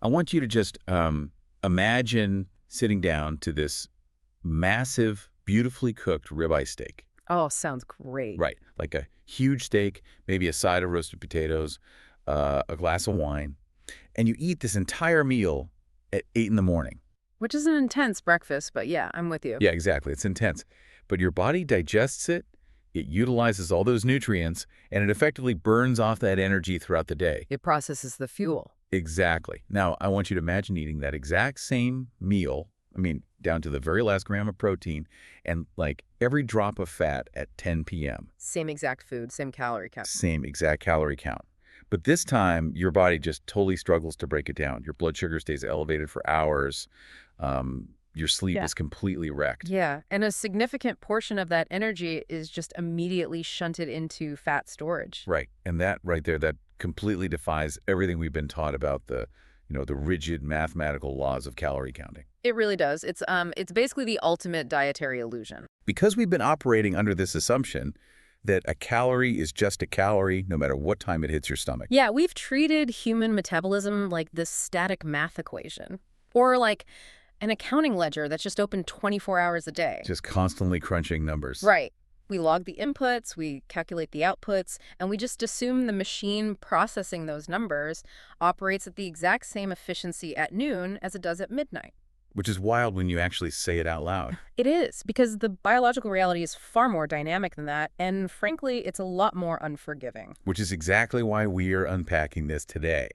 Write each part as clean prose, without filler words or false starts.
I want you to just imagine sitting down to this massive, beautifully cooked ribeye steak. Oh, sounds great. Right, like a huge steak, maybe a side of roasted potatoes, a glass of wine, and you eat this entire meal at 8 in the morning. Which is an intense breakfast, but yeah, I'm with you. Yeah, exactly. It's intense. But your body digests it, it utilizes all those nutrients, and it effectively burns off that energy throughout the day. It processes the fuel. Exactly. Now, I want you to imagine eating that exact same meal, down to the very last gram of protein, and like every drop of fat at 10 p.m. Same exact food, same calorie count. Same exact calorie count. But this time, your body just totally struggles to break it down. Your blood sugar stays elevated for hours. Your sleep is completely wrecked. Yeah, and a significant portion of that energy is just immediately shunted into fat storage. Right. And that right there, that completely defies everything we've been taught about the rigid mathematical laws of calorie counting. It really does. It's basically the ultimate dietary illusion. Because we've been operating under this assumption that a calorie is just a calorie no matter what time it hits your stomach. Yeah, we've treated human metabolism like this static math equation. Or like an accounting ledger that's just open 24 hours a day. Just constantly crunching numbers. Right. We log the inputs, we calculate the outputs, and we just assume the machine processing those numbers operates at the exact same efficiency at noon as it does at midnight. Which is wild when you actually say it out loud. It is, because the biological reality is far more dynamic than that, and frankly, it's a lot more unforgiving. Which is exactly why we are unpacking this today.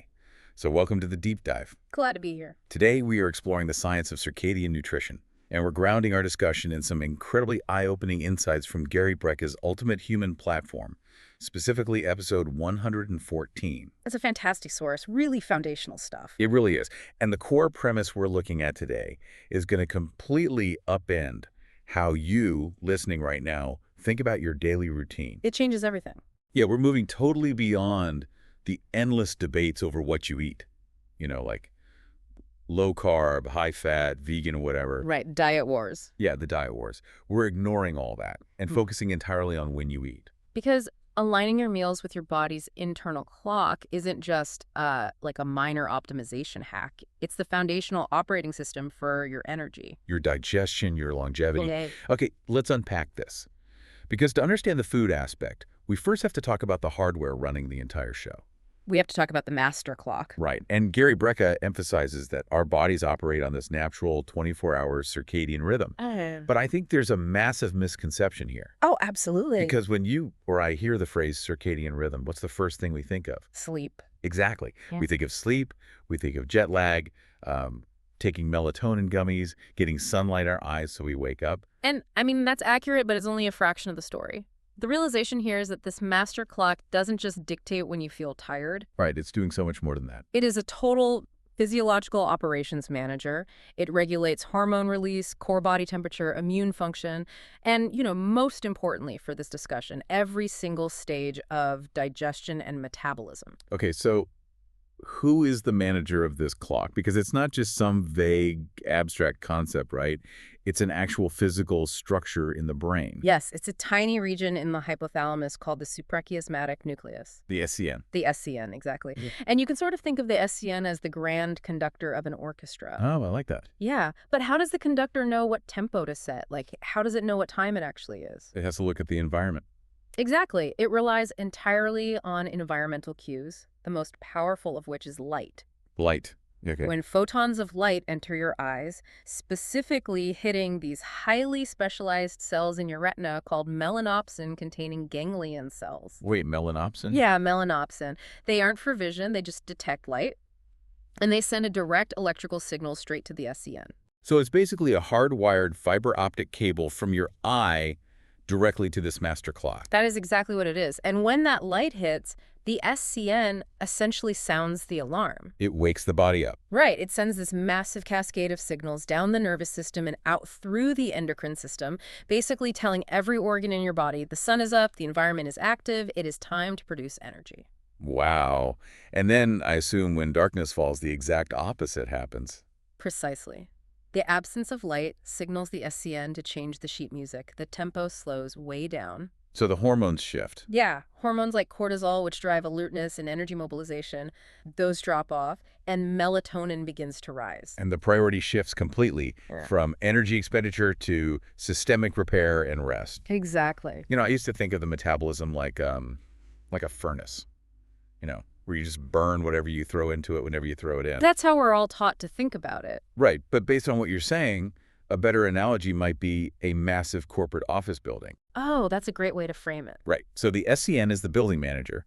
So welcome to the deep dive. Glad to be here. Today, we are exploring the science of circadian nutrition, and we're grounding our discussion in some incredibly eye-opening insights from Gary Brecka's Ultimate Human Platform, specifically episode 114. It's a fantastic source, really foundational stuff. It really is. And the core premise we're looking at today is going to completely upend how you, listening right now, think about your daily routine. It changes everything. Yeah, we're moving totally beyond the endless debates over what you eat. Like low carb, high fat, vegan, whatever. Right, diet wars. Yeah, the diet wars. We're ignoring all that and focusing entirely on when you eat. Because aligning your meals with your body's internal clock isn't just like a minor optimization hack. It's the foundational operating system for your energy. Your digestion, your longevity. Okay. Okay, let's unpack this. Because to understand the food aspect, we first have to talk about the hardware running the entire show. We have to talk about the master clock. Right. And Gary Brecka emphasizes that our bodies operate on this natural 24-hour circadian rhythm. But I think there's a massive misconception here. Oh, absolutely. Because when you or I hear the phrase circadian rhythm, what's the first thing we think of? Sleep. Exactly. Yeah. We think of sleep, we think of jet lag, taking melatonin gummies, getting sunlight in our eyes so we wake up. And that's accurate, but it's only a fraction of the story. The realization here is that this master clock doesn't just dictate when you feel tired. Right, it's doing so much more than that. It is a total physiological operations manager. It regulates hormone release, core body temperature, immune function, and, most importantly for this discussion, every single stage of digestion and metabolism. Okay, so who is the manager of this clock? Because it's not just some vague, abstract concept, right? It's an actual physical structure in the brain. Yes, it's a tiny region in the hypothalamus called the suprachiasmatic nucleus. The SCN. The SCN, exactly. Yeah. And you can sort of think of the SCN as the grand conductor of an orchestra. Oh, I like that. Yeah, but how does the conductor know what tempo to set? Like, how does it know what time it actually is? It has to look at the environment. Exactly. It relies entirely on environmental cues, the most powerful of which is light. Light. Okay. When photons of light enter your eyes, specifically hitting these highly specialized cells in your retina called melanopsin-containing ganglion cells. Wait, melanopsin? Yeah, melanopsin. They aren't for vision, they just detect light. And they send a direct electrical signal straight to the SCN. So it's basically a hardwired fiber optic cable from your eye directly to this master clock. That is exactly what it is. And when that light hits, the SCN essentially sounds the alarm. It wakes the body up. Right. It sends this massive cascade of signals down the nervous system and out through the endocrine system, basically telling every organ in your body the sun is up, the environment is active, it is time to produce energy. Wow. And then I assume when darkness falls, the exact opposite happens. Precisely. The absence of light signals the SCN to change the sheet music. The tempo slows way down. So the hormones shift. Yeah, hormones like cortisol, which drive alertness and energy mobilization, those drop off, and melatonin begins to rise. And the priority shifts completely Yeah. from energy expenditure to systemic repair and rest. Exactly. I used to think of the metabolism like a furnace, where you just burn whatever you throw into it whenever you throw it in. That's how we're all taught to think about it. Right, but based on what you're saying, a better analogy might be a massive corporate office building. Oh, that's a great way to frame it. Right, so the SCN is the building manager.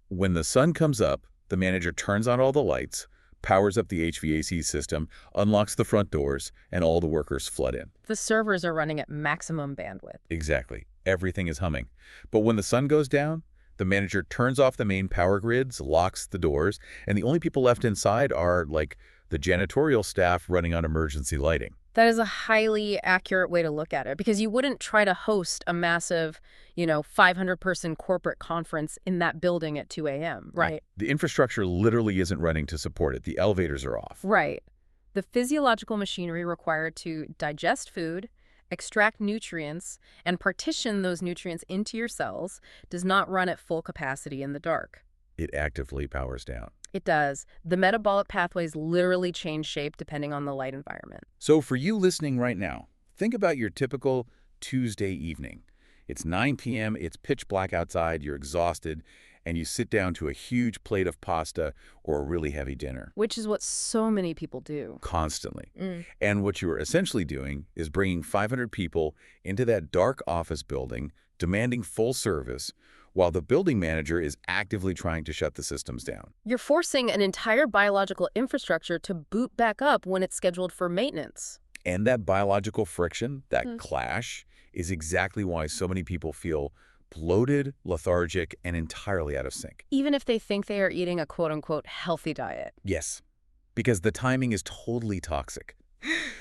When the sun comes up, the manager turns on all the lights, powers up the HVAC system, unlocks the front doors, and all the workers flood in. The servers are running at maximum bandwidth. Exactly. Everything is humming. But when the sun goes down, the manager turns off the main power grids, locks the doors, and the only people left inside are, like, the janitorial staff running on emergency lighting. That is a highly accurate way to look at it, because you wouldn't try to host a massive, 500-person corporate conference in that building at 2 a.m., right? The infrastructure literally isn't running to support it. The elevators are off. Right. The physiological machinery required to digest food, extract nutrients, and partition those nutrients into your cells does not run at full capacity in the dark. It actively powers down. It does. The metabolic pathways literally change shape depending on the light environment. So for you listening right now, think about your typical Tuesday evening. It's 9 p.m., it's pitch black outside, you're exhausted, and you sit down to a huge plate of pasta or a really heavy dinner. Which is what so many people do. Constantly. And what you are essentially doing is bringing 500 people into that dark office building, demanding full service, while the building manager is actively trying to shut the systems down. You're forcing an entire biological infrastructure to boot back up when it's scheduled for maintenance. And that biological friction, that clash, is exactly why so many people feel bloated, lethargic, and entirely out of sync. Even if they think they are eating a quote-unquote healthy diet. Yes, because the timing is totally toxic.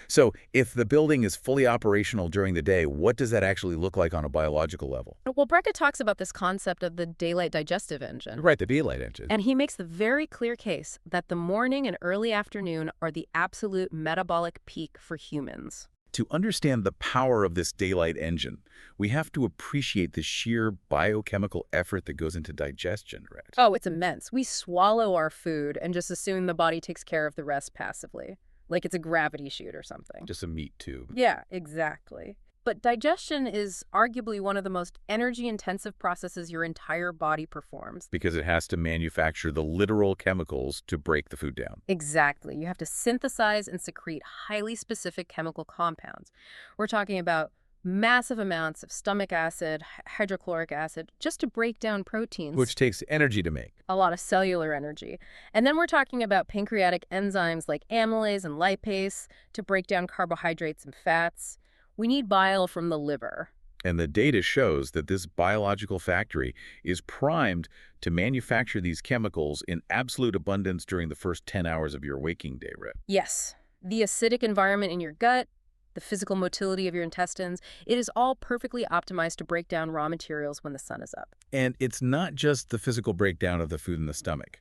So if the building is fully operational during the day, what does that actually look like on a biological level? Well, Brecka talks about this concept of the daylight digestive engine. Right, the daylight engine. And he makes the very clear case that the morning and early afternoon are the absolute metabolic peak for humans. To understand the power of this daylight engine, we have to appreciate the sheer biochemical effort that goes into digestion, right? Oh, it's immense. We swallow our food and just assume the body takes care of the rest passively. Like it's a gravity chute or something. Just a meat tube. Yeah, exactly. But digestion is arguably one of the most energy-intensive processes your entire body performs. Because it has to manufacture the literal chemicals to break the food down. Exactly. You have to synthesize and secrete highly specific chemical compounds. We're talking about massive amounts of stomach acid, hydrochloric acid, just to break down proteins. Which takes energy to make. A lot of cellular energy. And then we're talking about pancreatic enzymes like amylase and lipase to break down carbohydrates and fats. We need bile from the liver. And the data shows that this biological factory is primed to manufacture these chemicals in absolute abundance during the first 10 hours of your waking day, Rhett. Yes. The acidic environment in your gut, the physical motility of your intestines, it is all perfectly optimized to break down raw materials when the sun is up. And it's not just the physical breakdown of the food in the stomach.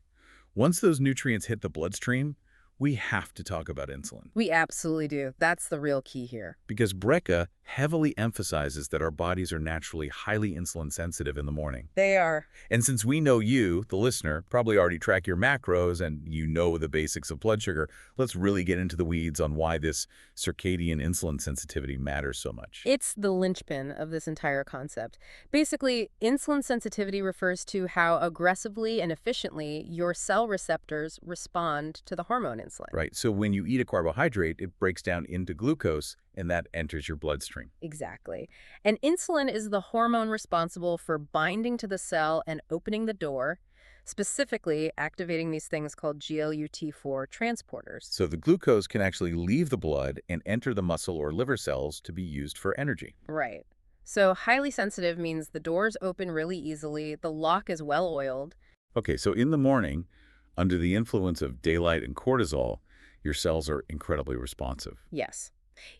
Once those nutrients hit the bloodstream, we have to talk about insulin. We absolutely do. That's the real key here. Because Brecka heavily emphasizes that our bodies are naturally highly insulin sensitive in the morning. They are. And since we know you, the listener, probably already track your macros and you know the basics of blood sugar, let's really get into the weeds on why this circadian insulin sensitivity matters so much. It's the linchpin of this entire concept. Basically, insulin sensitivity refers to how aggressively and efficiently your cell receptors respond to the hormone insulin. Right. So when you eat a carbohydrate, it breaks down into glucose, and that enters your bloodstream. Exactly. And insulin is the hormone responsible for binding to the cell and opening the door, specifically activating these things called GLUT4 transporters. So the glucose can actually leave the blood and enter the muscle or liver cells to be used for energy. Right. So highly sensitive means the doors open really easily, the lock is well oiled. Okay, so in the morning, under the influence of daylight and cortisol, your cells are incredibly responsive. Yes.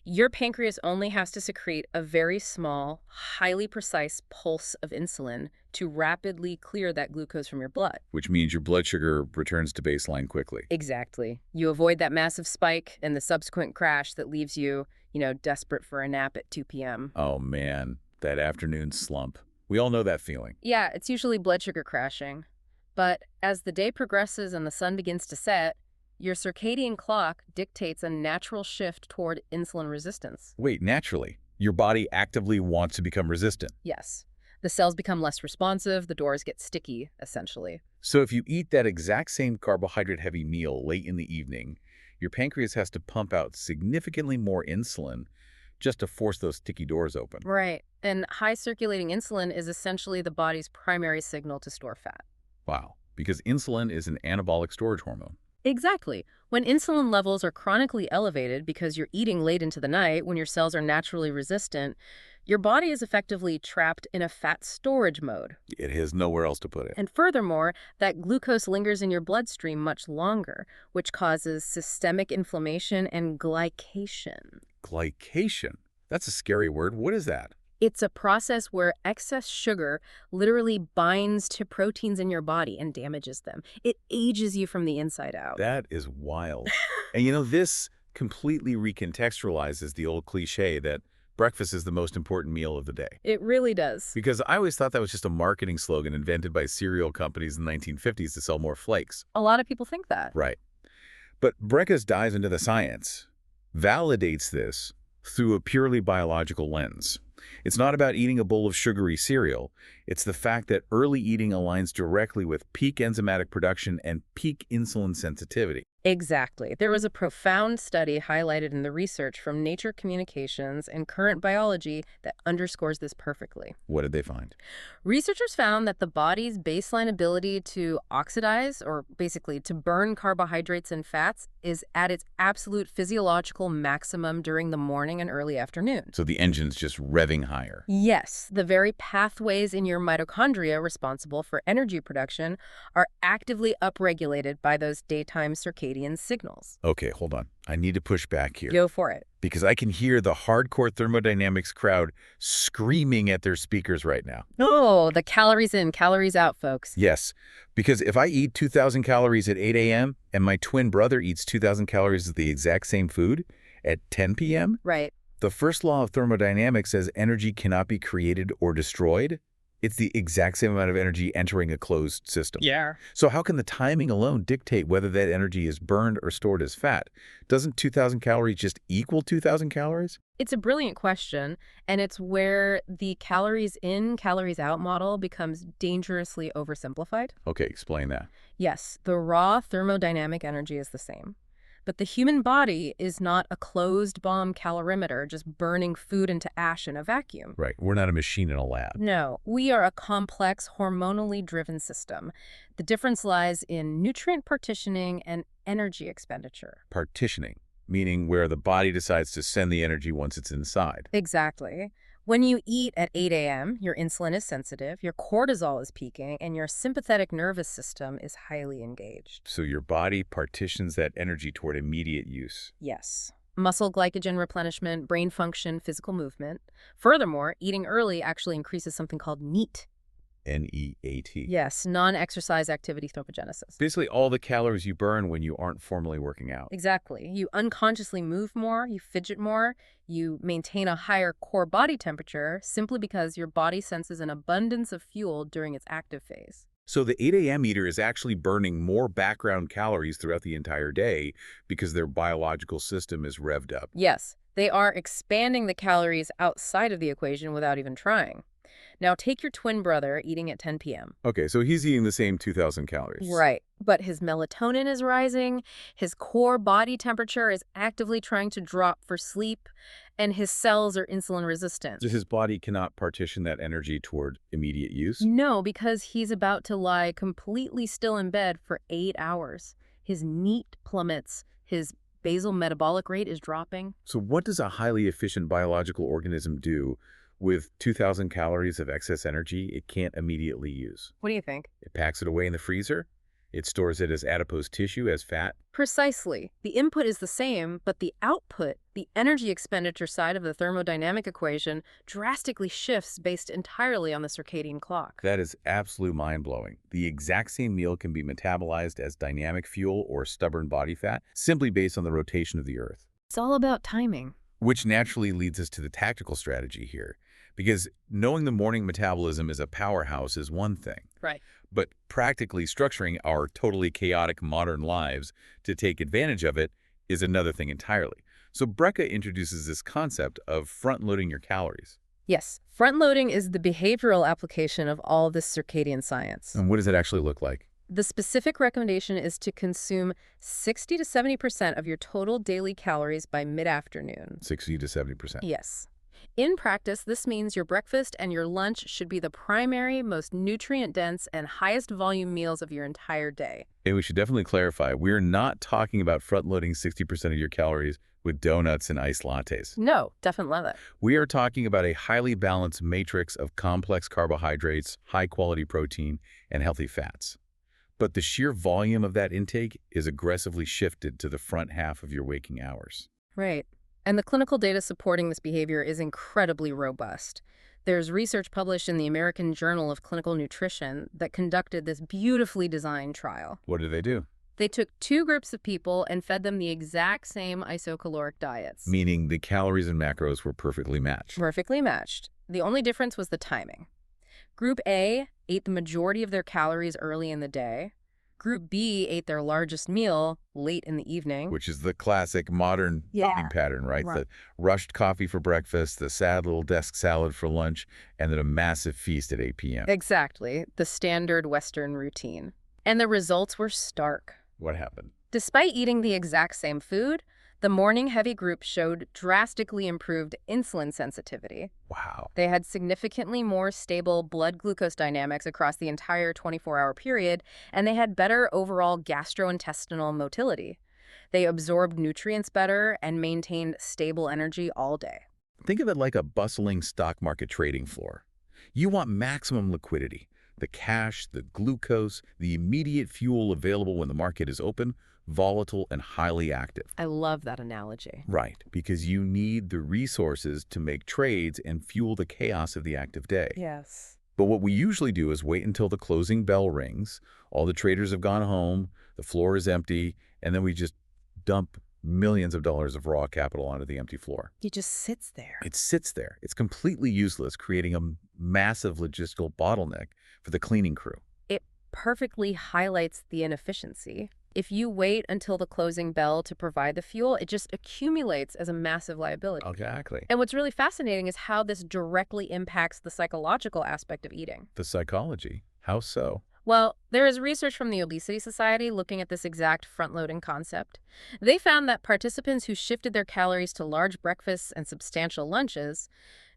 Your pancreas only has to secrete a very small, highly precise pulse of insulin to rapidly clear that glucose from your blood. Which means your blood sugar returns to baseline quickly. Exactly. You avoid that massive spike and the subsequent crash that leaves you, desperate for a nap at 2 p.m. Oh man, that afternoon slump. We all know that feeling. Yeah, it's usually blood sugar crashing. But as the day progresses and the sun begins to set, your circadian clock dictates a natural shift toward insulin resistance. Wait, naturally, your body actively wants to become resistant. Yes. The cells become less responsive, the doors get sticky, essentially. So if you eat that exact same carbohydrate-heavy meal late in the evening, your pancreas has to pump out significantly more insulin just to force those sticky doors open. Right. And high circulating insulin is essentially the body's primary signal to store fat. Wow, because insulin is an anabolic storage hormone. Exactly. When insulin levels are chronically elevated because you're eating late into the night when your cells are naturally resistant, your body is effectively trapped in a fat storage mode. It has nowhere else to put it. And furthermore, that glucose lingers in your bloodstream much longer, which causes systemic inflammation and glycation. Glycation? That's a scary word. What is that? It's a process where excess sugar literally binds to proteins in your body and damages them. It ages you from the inside out. That is wild. And this completely recontextualizes the old cliche that breakfast is the most important meal of the day. It really does. Because I always thought that was just a marketing slogan invented by cereal companies in the 1950s to sell more flakes. A lot of people think that. Right. But Brecka's dives into the science, validates this through a purely biological lens. It's not about eating a bowl of sugary cereal. It's the fact that early eating aligns directly with peak enzymatic production and peak insulin sensitivity. Exactly. There was a profound study highlighted in the research from Nature Communications and Current Biology that underscores this perfectly. What did they find? Researchers found that the body's baseline ability to oxidize, or basically to burn carbohydrates and fats, is at its absolute physiological maximum during the morning and early afternoon. So the engine's just revving higher. Yes, the very pathways in your mitochondria responsible for energy production are actively upregulated by those daytime circadian signals. Okay, hold on. I need to push back here. Go for it. Because I can hear the hardcore thermodynamics crowd screaming at their speakers right now. Oh, the calories in, calories out, folks. Yes, because if I eat 2,000 calories at 8 a.m. and my twin brother eats 2,000 calories of the exact same food at 10 p.m., right. The first law of thermodynamics says energy cannot be created or destroyed. It's the exact same amount of energy entering a closed system. Yeah. So how can the timing alone dictate whether that energy is burned or stored as fat? Doesn't 2,000 calories just equal 2,000 calories? It's a brilliant question, and it's where the calories in, calories out model becomes dangerously oversimplified. Okay, explain that. Yes, the raw thermodynamic energy is the same. But the human body is not a closed bomb calorimeter just burning food into ash in a vacuum. Right. We're not a machine in a lab. No, we are a complex, hormonally driven system. The difference lies in nutrient partitioning and energy expenditure. Partitioning, meaning where the body decides to send the energy once it's inside. Exactly. When you eat at 8 a.m., your insulin is sensitive, your cortisol is peaking, and your sympathetic nervous system is highly engaged. So your body partitions that energy toward immediate use. Yes. Muscle glycogen replenishment, brain function, physical movement. Furthermore, eating early actually increases something called NEAT. N-E-A-T. Yes, non-exercise activity thermogenesis. Basically all the calories you burn when you aren't formally working out. Exactly. You unconsciously move more, you fidget more, you maintain a higher core body temperature simply because your body senses an abundance of fuel during its active phase. So the 8 a.m. eater is actually burning more background calories throughout the entire day because their biological system is revved up. Yes, they are expanding the calories outside of the equation without even trying. Now take your twin brother eating at 10 p.m. Okay, so he's eating the same 2,000 calories. Right, but his melatonin is rising, his core body temperature is actively trying to drop for sleep, and his cells are insulin resistant. So his body cannot partition that energy toward immediate use? No, because he's about to lie completely still in bed for 8 hours. His NEAT plummets, his basal metabolic rate is dropping. So what does a highly efficient biological organism do with 2,000 calories of excess energy it can't immediately use? What do you think? It packs it away in the freezer? It stores it as adipose tissue, as fat? Precisely. The input is the same, but the output, the energy expenditure side of the thermodynamic equation, drastically shifts based entirely on the circadian clock. That is absolute mind-blowing. The exact same meal can be metabolized as dynamic fuel or stubborn body fat simply based on the rotation of the Earth. It's all about timing. Which naturally leads us to the tactical strategy here. Because knowing the morning metabolism is a powerhouse is one thing, Right. but practically structuring our totally chaotic modern lives to take advantage of it is another thing entirely. So Brecka introduces this concept of front-loading your calories. Yes, front-loading is the behavioral application of all this circadian science. And what does it actually look like? The specific recommendation is to consume 60 to 70% of your total daily calories by mid-afternoon. 60 to 70%. Yes. In practice, this means your breakfast and your lunch should be the primary, most nutrient-dense, and highest volume meals of your entire day. And we should definitely clarify, we're not talking about front-loading 60% of your calories with donuts and iced lattes. No, definitely love it. We are talking about a highly balanced matrix of complex carbohydrates, high-quality protein, and healthy fats. But the sheer volume of that intake is aggressively shifted to the front half of your waking hours. Right. And the clinical data supporting this behavior is incredibly robust. There's research published in the American Journal of Clinical Nutrition that conducted this beautifully designed trial. What did they do? They took two groups of people and fed them the exact same isocaloric diets. Meaning the calories and macros were perfectly matched. Perfectly matched. The only difference was the timing. Group A ate the majority of their calories early in the day. Group B ate their largest meal late in the evening. Which is the classic modern eating pattern, right? Right. The rushed coffee for breakfast, the sad little desk salad for lunch, and then a massive feast at 8 p.m. Exactly. The standard Western routine. And the results were stark. What happened? Despite eating the exact same food, the morning-heavy group showed drastically improved insulin sensitivity. Wow. They had significantly more stable blood glucose dynamics across the entire 24-hour period, and they had better overall gastrointestinal motility. They absorbed nutrients better and maintained stable energy all day. Think of it like a bustling stock market trading floor. You want maximum liquidity. The cash, the glucose, the immediate fuel available when the market is open, volatile, and highly active. I love that analogy. Right, because you need the resources to make trades and fuel the chaos of the active day. Yes. But what we usually do is wait until the closing bell rings, all the traders have gone home, the floor is empty, and then we just dump millions of dollars of raw capital onto the empty floor. It just sits there. It sits there. It's completely useless, creating a massive logistical bottleneck for the cleaning crew. It perfectly highlights the inefficiency. If you wait until the closing bell to provide the fuel, it just accumulates as a massive liability. Exactly. And what's really fascinating is how this directly impacts the psychological aspect of eating. The psychology. How so? Well, there is research from the Obesity Society looking at this exact front-loading concept. They found that participants who shifted their calories to large breakfasts and substantial lunches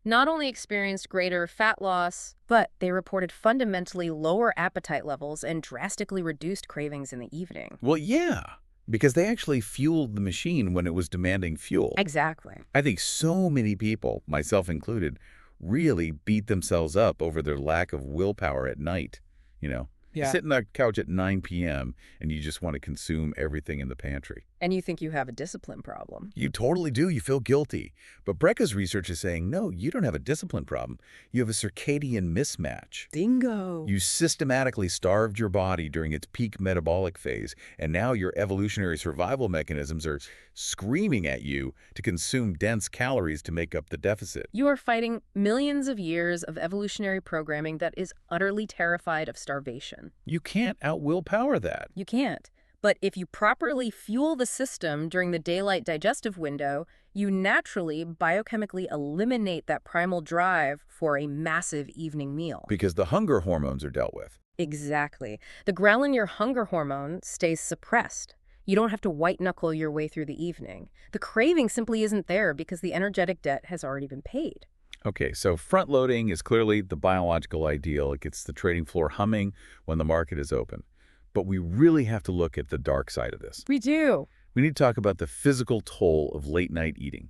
not only experienced greater fat loss, but they reported fundamentally lower appetite levels and drastically reduced cravings in the evening. Well, yeah, because they actually fueled the machine when it was demanding fuel. Exactly. I think so many people, myself included, really beat themselves up over their lack of willpower at night. You sit on the couch at 9 p.m. and you just want to consume everything in the pantry. And you think you have a discipline problem. You totally do. You feel guilty. But Brecka's research is saying, no, you don't have a discipline problem. You have a circadian mismatch. Bingo. You systematically starved your body during its peak metabolic phase, and now your evolutionary survival mechanisms are screaming at you to consume dense calories to make up the deficit. You are fighting millions of years of evolutionary programming that is utterly terrified of starvation. You can't out-willpower that. You can't. But if you properly fuel the system during the daylight digestive window, you naturally biochemically eliminate that primal drive for a massive evening meal. Because the hunger hormones are dealt with. Exactly. The ghrelin, your hunger hormone, stays suppressed. You don't have to white-knuckle your way through the evening. The craving simply isn't there because the energetic debt has already been paid. Okay, so front-loading is clearly the biological ideal. It gets the trading floor humming when the market is open. But we really have to look at the dark side of this. We do. We need to talk about the physical toll of late-night eating.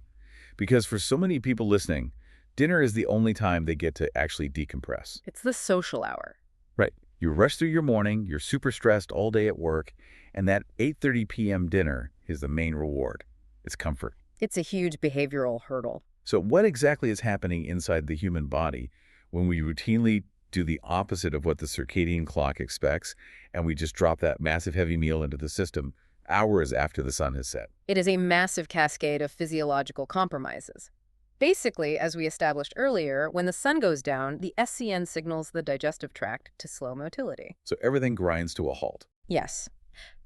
Because for so many people listening, dinner is the only time they get to actually decompress. It's the social hour. Right. You rush through your morning, you're super stressed all day at work, and that 8:30 p.m. dinner is the main reward. It's comfort. It's a huge behavioral hurdle. So what exactly is happening inside the human body when we routinely do the opposite of what the circadian clock expects, and we just drop that massive heavy meal into the system hours after the sun has set? It is a massive cascade of physiological compromises. Basically, as we established earlier, when the sun goes down, the SCN signals the digestive tract to slow motility. So everything grinds to a halt. Yes.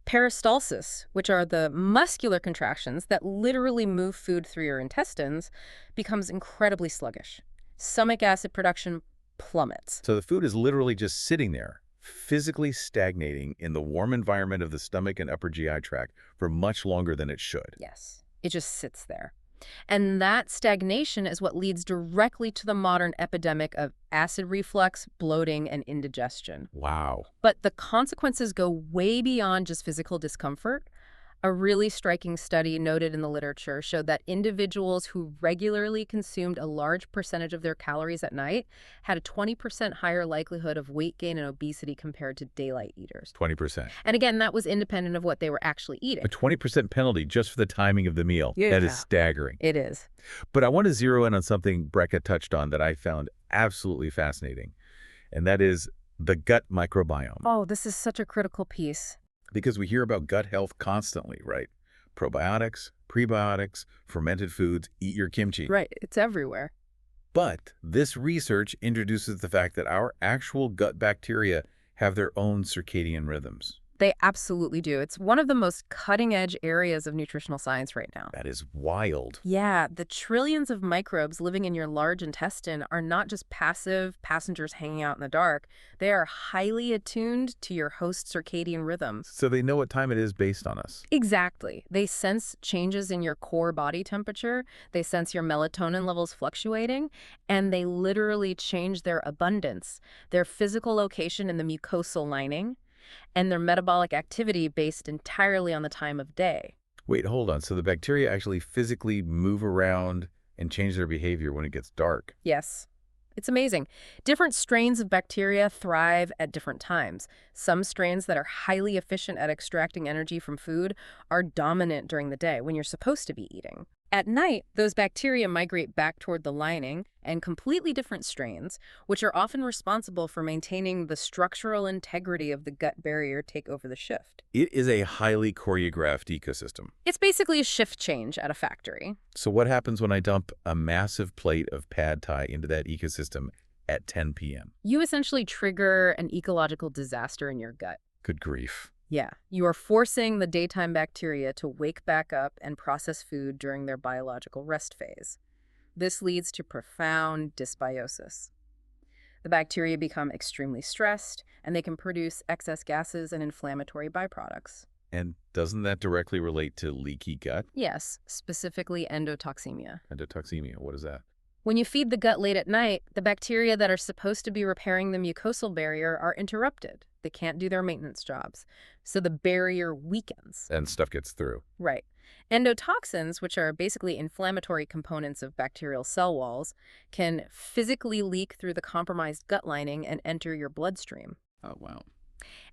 Peristalsis, which are the muscular contractions that literally move food through your intestines, becomes incredibly sluggish. Stomach acid production plummets. So the food is literally just sitting there, physically stagnating in the warm environment of the stomach and upper GI tract for much longer than it should. Yes, it just sits there. And that stagnation is what leads directly to the modern epidemic of acid reflux, bloating, and indigestion. Wow. But the consequences go way beyond just physical discomfort. A really striking study noted in the literature showed that individuals who regularly consumed a large percentage of their calories at night had a 20% higher likelihood of weight gain and obesity compared to daylight eaters. 20%. And again, that was independent of what they were actually eating. A 20% penalty just for the timing of the meal. Yeah. That is staggering. It is. But I want to zero in on something Brecka touched on that I found absolutely fascinating, and that is the gut microbiome. Oh, this is such a critical piece. Because we hear about gut health constantly, right? Probiotics, prebiotics, fermented foods, eat your kimchi. Right, it's everywhere. But this research introduces the fact that our actual gut bacteria have their own circadian rhythms. They absolutely do. It's one of the most cutting-edge areas of nutritional science right now. That is wild. Yeah, the trillions of microbes living in your large intestine are not just passive passengers hanging out in the dark. They are highly attuned to your host's circadian rhythms. So they know what time it is based on us. Exactly. They sense changes in your core body temperature, they sense your melatonin levels fluctuating, and they literally change their abundance, their physical location in the mucosal lining, and their metabolic activity based entirely on the time of day. Wait, hold on. So the bacteria actually physically move around and change their behavior when it gets dark. Yes. It's amazing. Different strains of bacteria thrive at different times. Some strains that are highly efficient at extracting energy from food are dominant during the day when you're supposed to be eating. At night, those bacteria migrate back toward the lining, and completely different strains, which are often responsible for maintaining the structural integrity of the gut barrier, take over the shift. It is a highly choreographed ecosystem. It's basically a shift change at a factory. So what happens when I dump a massive plate of pad thai into that ecosystem at 10 p.m.? You essentially trigger an ecological disaster in your gut. Good grief. Yeah, you are forcing the daytime bacteria to wake back up and process food during their biological rest phase. This leads to profound dysbiosis. The bacteria become extremely stressed, and they can produce excess gases and inflammatory byproducts. And doesn't that directly relate to leaky gut? Yes, specifically endotoxemia. Endotoxemia, what is that? When you feed the gut late at night, the bacteria that are supposed to be repairing the mucosal barrier are interrupted. They can't do their maintenance jobs. So the barrier weakens. And stuff gets through. Right. Endotoxins, which are basically inflammatory components of bacterial cell walls, can physically leak through the compromised gut lining and enter your bloodstream. Oh, wow.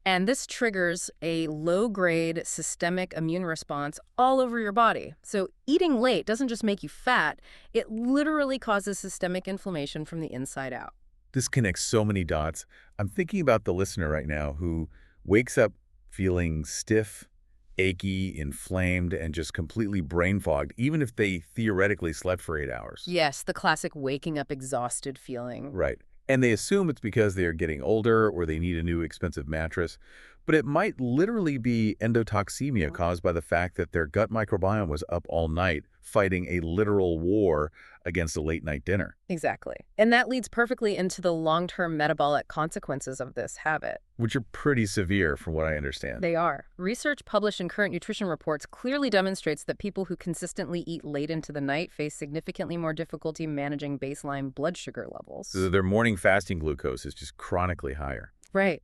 And this triggers a low-grade systemic immune response all over your body. So eating late doesn't just make you fat, it literally causes systemic inflammation from the inside out. This connects so many dots. I'm thinking about the listener right now who wakes up feeling stiff, achy, inflamed, and just completely brain fogged, even if they theoretically slept for 8 hours. Yes, the classic waking up exhausted feeling. Right. And they assume it's because they are getting older or they need a new expensive mattress. But it might literally be endotoxemia caused by the fact that their gut microbiome was up all night fighting a literal war against a late-night dinner. Exactly. And that leads perfectly into the long-term metabolic consequences of this habit. Which are pretty severe from what I understand. They are. Research published in current nutrition reports clearly demonstrates that people who consistently eat late into the night face significantly more difficulty managing baseline blood sugar levels. So their morning fasting glucose is just chronically higher. Right.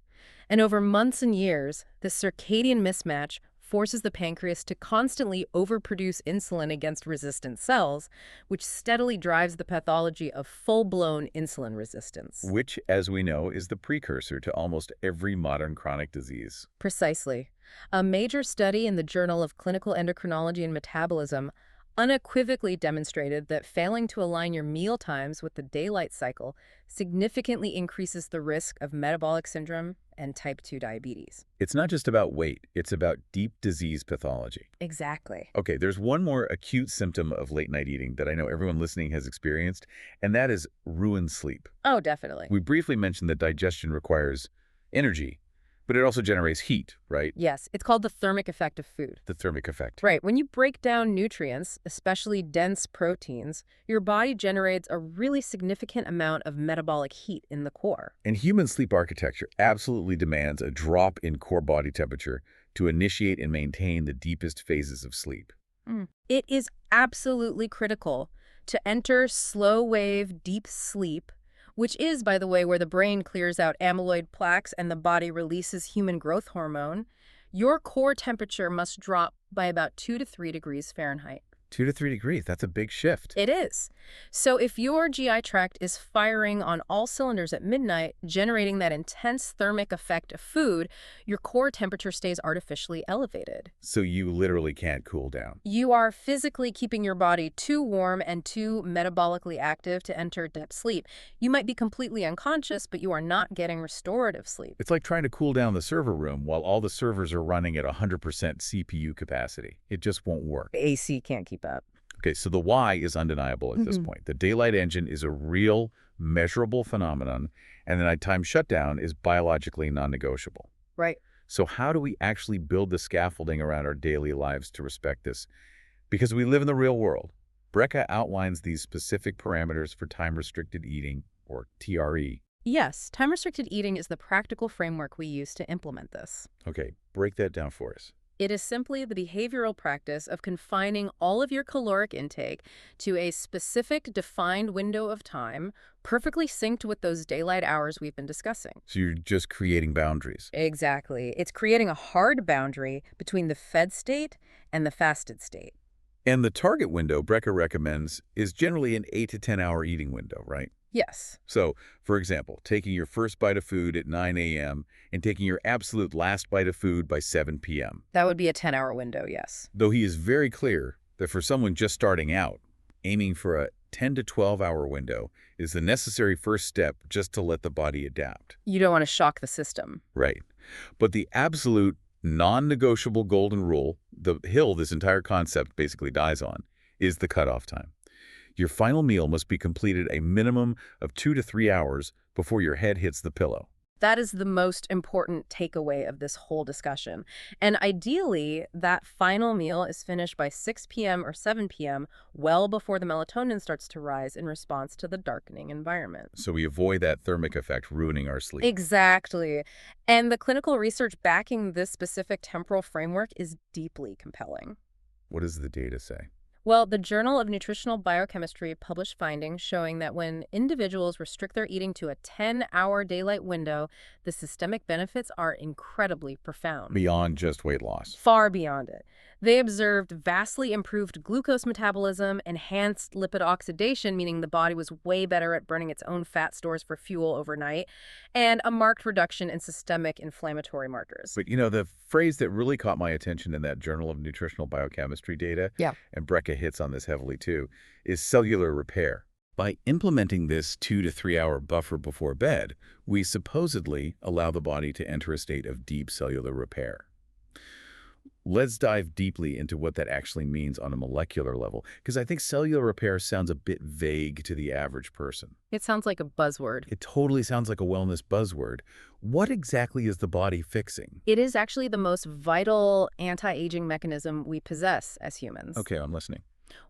And over months and years, the circadian mismatch forces the pancreas to constantly overproduce insulin against resistant cells, which steadily drives the pathology of full-blown insulin resistance. Which, as we know, is the precursor to almost every modern chronic disease. Precisely. A major study in the Journal of Clinical Endocrinology and Metabolism unequivocally demonstrated that failing to align your meal times with the daylight cycle significantly increases the risk of metabolic syndrome and type 2 diabetes. It's not just about weight, it's about deep disease pathology. Exactly. Okay, there's one more acute symptom of late-night eating that I know everyone listening has experienced, and that is ruined sleep. Oh, definitely. We briefly mentioned that digestion requires energy, but it also generates heat, right? Yes, it's called the thermic effect of food. The thermic effect. Right. When you break down nutrients, especially dense proteins, your body generates a really significant amount of metabolic heat in the core. And human sleep architecture absolutely demands a drop in core body temperature to initiate and maintain the deepest phases of sleep. It is absolutely critical to enter slow-wave deep sleep, which is, by the way, where the brain clears out amyloid plaques and the body releases human growth hormone. Your core temperature must drop by about 2 to 3 degrees Fahrenheit. 2 to 3 degrees, that's a big shift. It is. So if your GI tract is firing on all cylinders at midnight, generating that intense thermic effect of food, your core temperature stays artificially elevated. So you literally can't cool down. You are physically keeping your body too warm and too metabolically active to enter deep sleep. You might be completely unconscious, but you are not getting restorative sleep. It's like trying to cool down the server room while all the servers are running at 100% CPU capacity. It just won't work. The AC can't keep up. Okay, so the why is undeniable at this point. The daylight engine is a real, measurable phenomenon, and the nighttime shutdown is biologically non-negotiable. Right. So how do we actually build the scaffolding around our daily lives to respect this? Because we live in the real world. Brecka outlines these specific parameters for time-restricted eating, or TRE. Yes, time-restricted eating is the practical framework we use to implement this. Okay, break that down for us. It is simply the behavioral practice of confining all of your caloric intake to a specific defined window of time, perfectly synced with those daylight hours we've been discussing. So you're just creating boundaries. Exactly. It's creating a hard boundary between the fed state and the fasted state. And the target window Brecka recommends is generally an 8 to 10 hour eating window, right? Yes. So, for example, taking your first bite of food at 9 a.m. and taking your absolute last bite of food by 7 p.m. That would be a 10-hour window, yes. Though he is very clear that for someone just starting out, aiming for a 10 to 12-hour window is the necessary first step just to let the body adapt. You don't want to shock the system. Right. But the absolute non-negotiable golden rule, the hill this entire concept basically dies on, is the cutoff time. Your final meal must be completed a minimum of 2 to 3 hours before your head hits the pillow. That is the most important takeaway of this whole discussion. And ideally, that final meal is finished by 6 p.m. or 7 p.m., well before the melatonin starts to rise in response to the darkening environment. So we avoid that thermic effect ruining our sleep. Exactly. And the clinical research backing this specific temporal framework is deeply compelling. What does the data say? Well, the Journal of Nutritional Biochemistry published findings showing that when individuals restrict their eating to a 10-hour daylight window, the systemic benefits are incredibly profound. Beyond just weight loss. Far beyond it. They observed vastly improved glucose metabolism, enhanced lipid oxidation, meaning the body was way better at burning its own fat stores for fuel overnight, and a marked reduction in systemic inflammatory markers. But, the phrase that really caught my attention in that Journal of Nutritional Biochemistry data, and Brecka hits on this heavily too, is cellular repair. By implementing this 2 to 3 hour buffer before bed, we supposedly allow the body to enter a state of deep cellular repair. Let's dive deeply into what that actually means on a molecular level, because I think cellular repair sounds a bit vague to the average person. It sounds like a buzzword. It totally sounds like a wellness buzzword. What exactly is the body fixing? It is actually the most vital anti-aging mechanism we possess as humans. Okay, I'm listening.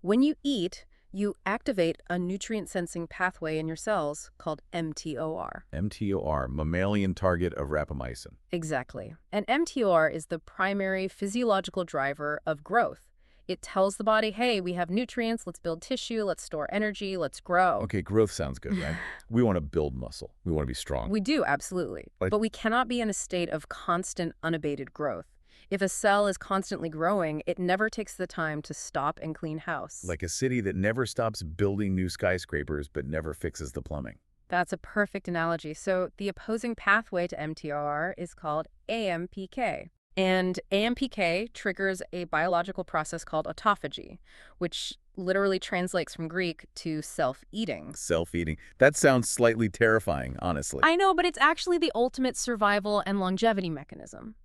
When you eat, you activate a nutrient-sensing pathway in your cells called mTOR. mTOR, mammalian target of rapamycin. Exactly. And mTOR is the primary physiological driver of growth. It tells the body, hey, we have nutrients, let's build tissue, let's store energy, let's grow. Okay, growth sounds good, right? We want to build muscle. We want to be strong. We do, absolutely. But we cannot be in a state of constant, unabated growth. If a cell is constantly growing, it never takes the time to stop and clean house. Like a city that never stops building new skyscrapers but never fixes the plumbing. That's a perfect analogy. So the opposing pathway to mTOR is called AMPK. And AMPK triggers a biological process called autophagy, which literally translates from Greek to self-eating. Self-eating. That sounds slightly terrifying, honestly. I know, but it's actually the ultimate survival and longevity mechanism.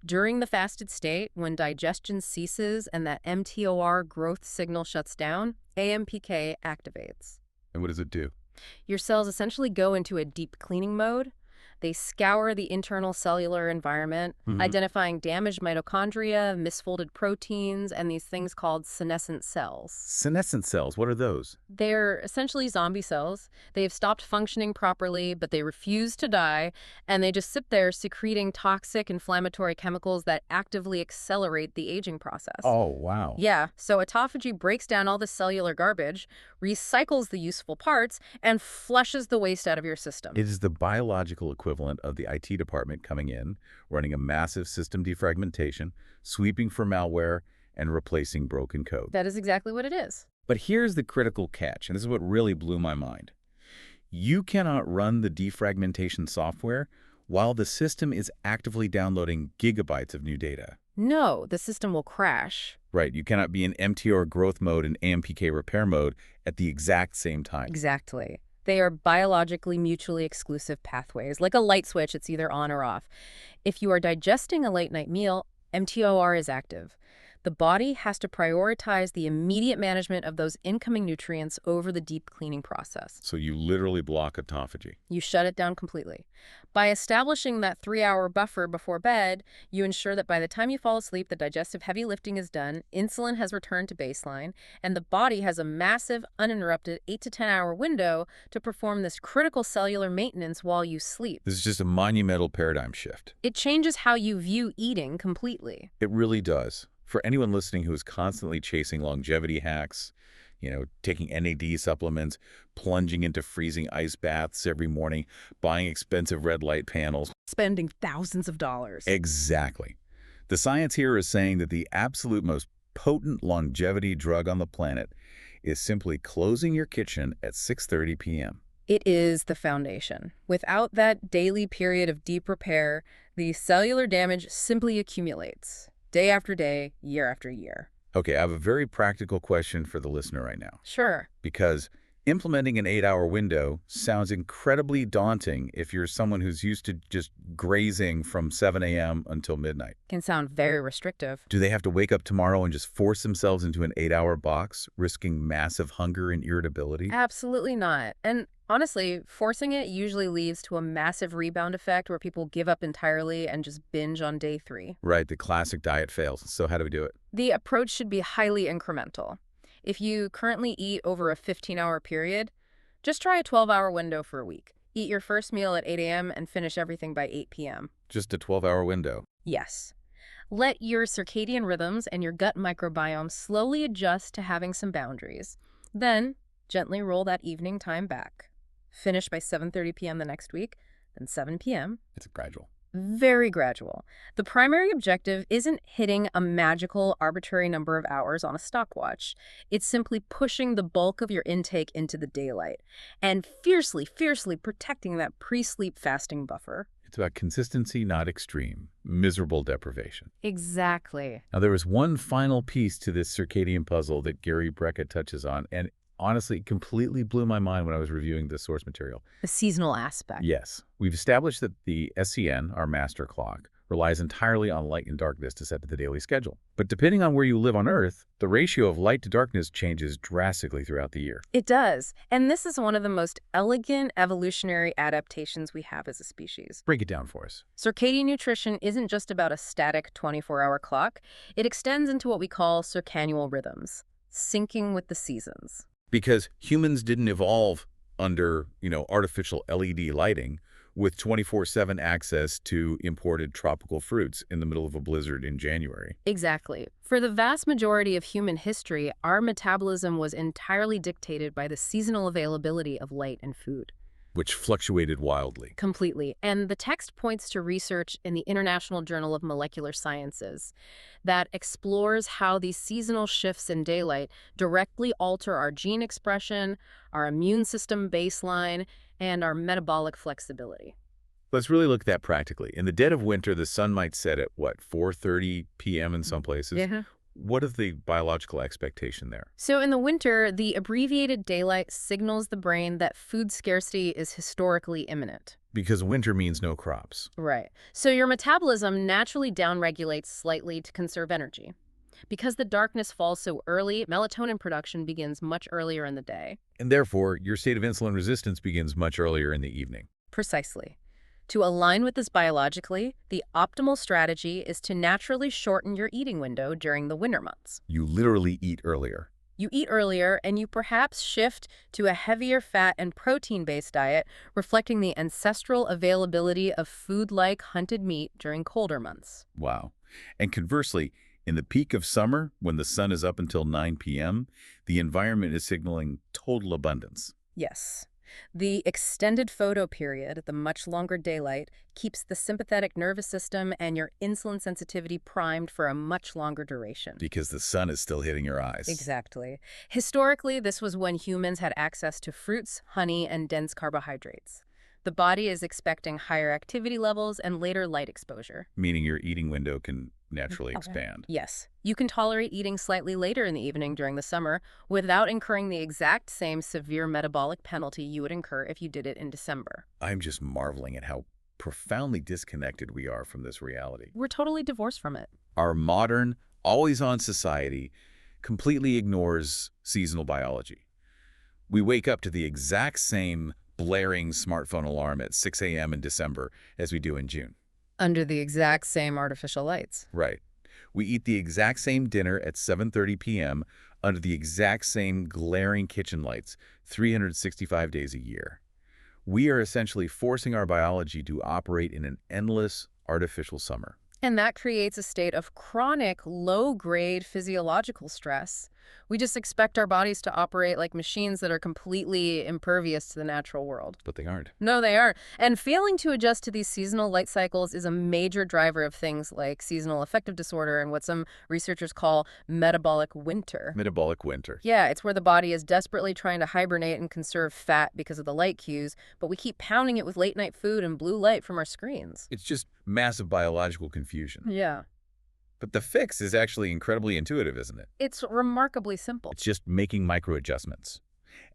During the fasted state, when digestion ceases and that mTOR growth signal shuts down, AMPK activates. And what does it do? Your cells essentially go into a deep cleaning mode. They scour the internal cellular environment, identifying damaged mitochondria, misfolded proteins, and these things called senescent cells. Senescent cells, what are those? They're essentially zombie cells. They've stopped functioning properly, but they refuse to die, and they just sit there secreting toxic inflammatory chemicals that actively accelerate the aging process. Oh, wow. Yeah, so autophagy breaks down all the cellular garbage, recycles the useful parts, and flushes the waste out of your system. It is the biological equivalent of the IT department coming in, running a massive system defragmentation, sweeping for malware, and replacing broken code. That is exactly what it is. But here's the critical catch, and this is what really blew my mind. You cannot run the defragmentation software while the system is actively downloading gigabytes of new data. No, the system will crash. Right, you cannot be in MTR growth mode and AMPK repair mode at the exact same time. Exactly. They are biologically mutually exclusive pathways. Like a light switch, it's either on or off. If you are digesting a late-night meal, mTOR is active. The body has to prioritize the immediate management of those incoming nutrients over the deep cleaning process. So you literally block autophagy. You shut it down completely. By establishing that 3-hour buffer before bed, you ensure that by the time you fall asleep, the digestive heavy lifting is done, insulin has returned to baseline, and the body has a massive, uninterrupted 8 to 10-hour window to perform this critical cellular maintenance while you sleep. This is just a monumental paradigm shift. It changes how you view eating completely. It really does. For anyone listening who is constantly chasing longevity hacks, taking NAD supplements, plunging into freezing ice baths every morning, buying expensive red light panels. Spending thousands of dollars. Exactly. The science here is saying that the absolute most potent longevity drug on the planet is simply closing your kitchen at 6:30 p.m. It is the foundation. Without that daily period of deep repair, the cellular damage simply accumulates. Day after day, year after year. Okay, I have a very practical question for the listener right now. Sure. Because implementing an 8-hour window sounds incredibly daunting if you're someone who's used to just grazing from 7 a.m. until midnight. Can sound very restrictive. Do they have to wake up tomorrow and just force themselves into an 8-hour box, risking massive hunger and irritability? Absolutely not. And honestly, forcing it usually leads to a massive rebound effect where people give up entirely and just binge on day 3. Right, the classic diet fails. So how do we do it? The approach should be highly incremental. If you currently eat over a 15-hour period, just try a 12-hour window for a week. Eat your first meal at 8 a.m. and finish everything by 8 p.m. Just a 12-hour window. Yes. Let your circadian rhythms and your gut microbiome slowly adjust to having some boundaries. Then, gently roll that evening time back. Finish by 7:30 p.m. the next week, then 7 p.m. It's gradual. Very gradual. The primary objective isn't hitting a magical, arbitrary number of hours on a stopwatch. It's simply pushing the bulk of your intake into the daylight and fiercely protecting that pre-sleep fasting buffer. It's about consistency, not extreme, miserable deprivation. Exactly. Now, there is one final piece to this circadian puzzle that Gary Brecka touches on, and honestly, it completely blew my mind when I was reviewing the source material. The seasonal aspect. Yes. We've established that the SCN, our master clock, relies entirely on light and darkness to set the daily schedule. But depending on where you live on Earth, the ratio of light to darkness changes drastically throughout the year. It does. And this is one of the most elegant evolutionary adaptations we have as a species. Break it down for us. Circadian nutrition isn't just about a static 24-hour clock. It extends into what we call circannual rhythms, syncing with the seasons. Because humans didn't evolve under, artificial LED lighting with 24/7 access to imported tropical fruits in the middle of a blizzard in January. Exactly. For the vast majority of human history, our metabolism was entirely dictated by the seasonal availability of light and food. Which fluctuated wildly. Completely. And the text points to research in the International Journal of Molecular Sciences that explores how these seasonal shifts in daylight directly alter our gene expression, our immune system baseline, and our metabolic flexibility. Let's really look at that practically. In the dead of winter, the sun might set at, what, 4:30 p.m. in some places? Yeah. What is the biological expectation there? So in the winter, the abbreviated daylight signals the brain that food scarcity is historically imminent. Because winter means no crops. Right. So your metabolism naturally downregulates slightly to conserve energy. Because the darkness falls so early, melatonin production begins much earlier in the day. And therefore, your state of insulin resistance begins much earlier in the evening. Precisely. To align with this biologically, the optimal strategy is to naturally shorten your eating window during the winter months. You literally eat earlier. You eat earlier, and you perhaps shift to a heavier fat and protein-based diet, reflecting the ancestral availability of food-like hunted meat during colder months. Wow. And conversely, in the peak of summer, when the sun is up until 9 p.m., the environment is signaling total abundance. Yes. The extended photo period, the much longer daylight, keeps the sympathetic nervous system and your insulin sensitivity primed for a much longer duration. Because the sun is still hitting your eyes. Exactly. Historically, this was when humans had access to fruits, honey, and dense carbohydrates. The body is expecting higher activity levels and later light exposure. Meaning your eating window can naturally expand. Yes. You can tolerate eating slightly later in the evening during the summer without incurring the exact same severe metabolic penalty you would incur if you did it in December. I'm just marveling at how profoundly disconnected we are from this reality. We're totally divorced from it. Our modern, always-on society completely ignores seasonal biology. We wake up to the exact same blaring smartphone alarm at 6 a.m. in December as we do in June. Under the exact same artificial lights. Right. We eat the exact same dinner at 7:30 p.m. under the exact same glaring kitchen lights 365 days a year. We are essentially forcing our biology to operate in an endless artificial summer. And that creates a state of chronic, low-grade physiological stress. We just expect our bodies to operate like machines that are completely impervious to the natural world. But they aren't. No, they aren't. And failing to adjust to these seasonal light cycles is a major driver of things like seasonal affective disorder and what some researchers call metabolic winter. Metabolic winter. Yeah, it's where the body is desperately trying to hibernate and conserve fat because of the light cues, but we keep pounding it with late-night food and blue light from our screens. It's just massive biological confusion. Yeah. But the fix is actually incredibly intuitive, isn't it? It's remarkably simple. It's just making micro adjustments.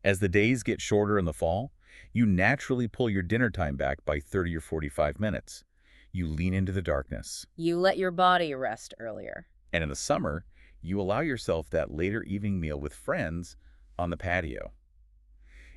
As the days get shorter in the fall, you naturally pull your dinner time back by 30 or 45 minutes. You lean into the darkness. You let your body rest earlier. And in the summer, you allow yourself that later evening meal with friends on the patio.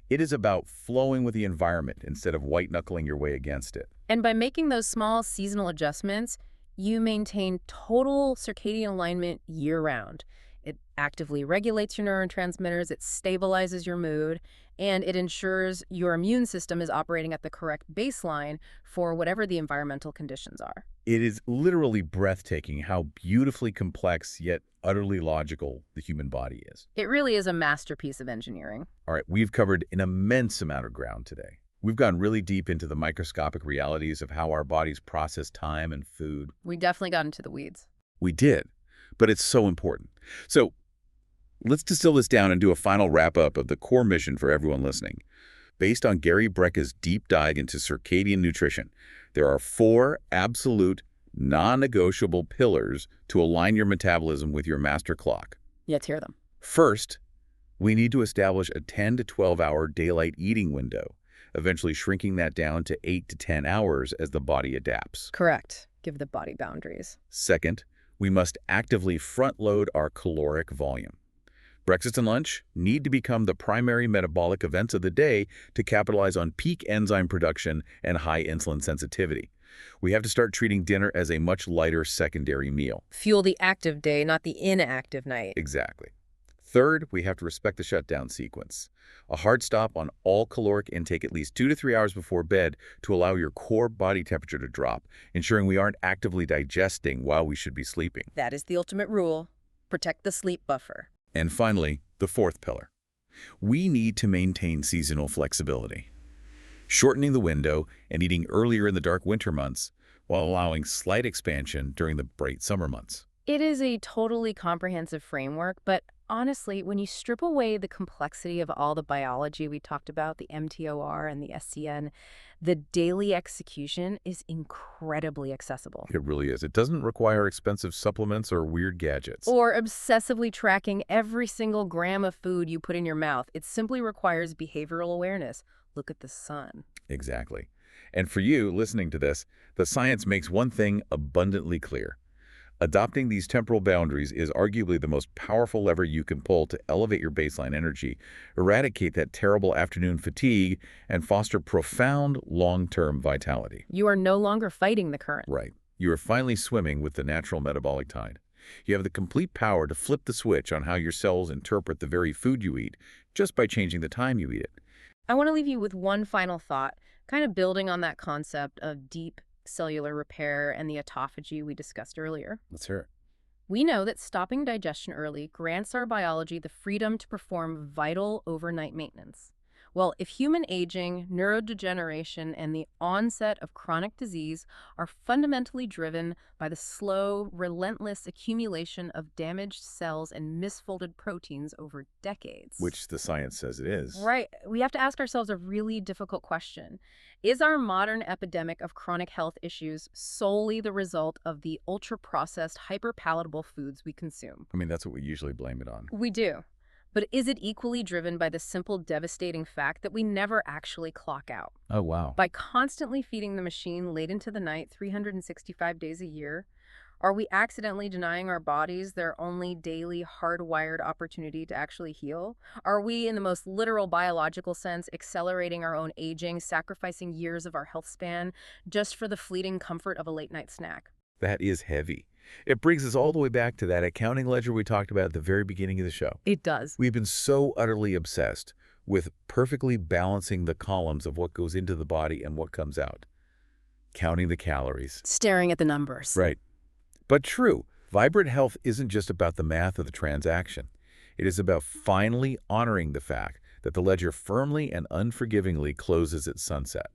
It is about flowing with the environment instead of white-knuckling your way against it. And by making those small seasonal adjustments, you maintain total circadian alignment year-round. It actively regulates your neurotransmitters, it stabilizes your mood, and it ensures your immune system is operating at the correct baseline for whatever the environmental conditions are. It is literally breathtaking how beautifully complex yet utterly logical the human body is. It really is a masterpiece of engineering. All right, we've covered an immense amount of ground today. We've gone really deep into the microscopic realities of how our bodies process time and food. We definitely got into the weeds. We did, but it's so important. So let's distill this down and do a final wrap-up of the core mission for everyone listening. Based on Gary Brecka's deep dive into circadian nutrition, there are 4 absolute, non-negotiable pillars to align your metabolism with your master clock. Let's hear them. First, we need to establish a 10 to 12-hour daylight eating window, eventually shrinking that down to 8 to 10 hours as the body adapts. Correct. Give the body boundaries. Second, we must actively front-load our caloric volume. Breakfast and lunch need to become the primary metabolic events of the day to capitalize on peak enzyme production and high insulin sensitivity. We have to start treating dinner as a much lighter secondary meal. Fuel the active day, not the inactive night. Exactly. Third, we have to respect the shutdown sequence. A hard stop on all caloric intake at least 2 to 3 hours before bed to allow your core body temperature to drop, ensuring we aren't actively digesting while we should be sleeping. That is the ultimate rule. Protect the sleep buffer. And finally, the 4th pillar. We need to maintain seasonal flexibility, shortening the window and eating earlier in the dark winter months while allowing slight expansion during the bright summer months. It is a totally comprehensive framework, but honestly, when you strip away the complexity of all the biology we talked about, the mTOR and the SCN, the daily execution is incredibly accessible. It really is. It doesn't require expensive supplements or weird gadgets. Or obsessively tracking every single gram of food you put in your mouth. It simply requires behavioral awareness. Look at the sun. Exactly. And for you, listening to this, the science makes one thing abundantly clear. Adopting these temporal boundaries is arguably the most powerful lever you can pull to elevate your baseline energy, eradicate that terrible afternoon fatigue, and foster profound long-term vitality. You are no longer fighting the current. Right. You are finally swimming with the natural metabolic tide. You have the complete power to flip the switch on how your cells interpret the very food you eat, just by changing the time you eat it. I want to leave you with one final thought, kind of building on that concept of deep cellular repair and the autophagy we discussed earlier. Let's hear it. We know that stopping digestion early grants our biology the freedom to perform vital overnight maintenance. Well, if human aging, neurodegeneration, and the onset of chronic disease are fundamentally driven by the slow, relentless accumulation of damaged cells and misfolded proteins over decades. Which the science says it is. Right. We have to ask ourselves a really difficult question. Is our modern epidemic of chronic health issues solely the result of the ultra-processed, hyper-palatable foods we consume? I mean, that's what we usually blame it on. We do. But is it equally driven by the simple, devastating fact that we never actually clock out? Oh, wow. By constantly feeding the machine late into the night, 365 days a year, are we accidentally denying our bodies their only daily hardwired opportunity to actually heal? Are we, in the most literal biological sense, accelerating our own aging, sacrificing years of our health span just for the fleeting comfort of a late-night snack? That is heavy. It brings us all the way back to that accounting ledger we talked about at the very beginning of the show. It does. We've been so utterly obsessed with perfectly balancing the columns of what goes into the body and what comes out. Counting the calories. Staring at the numbers. Right. But true, vibrant health isn't just about the math of the transaction. It is about finally honoring the fact that the ledger firmly and unforgivingly closes at sunset.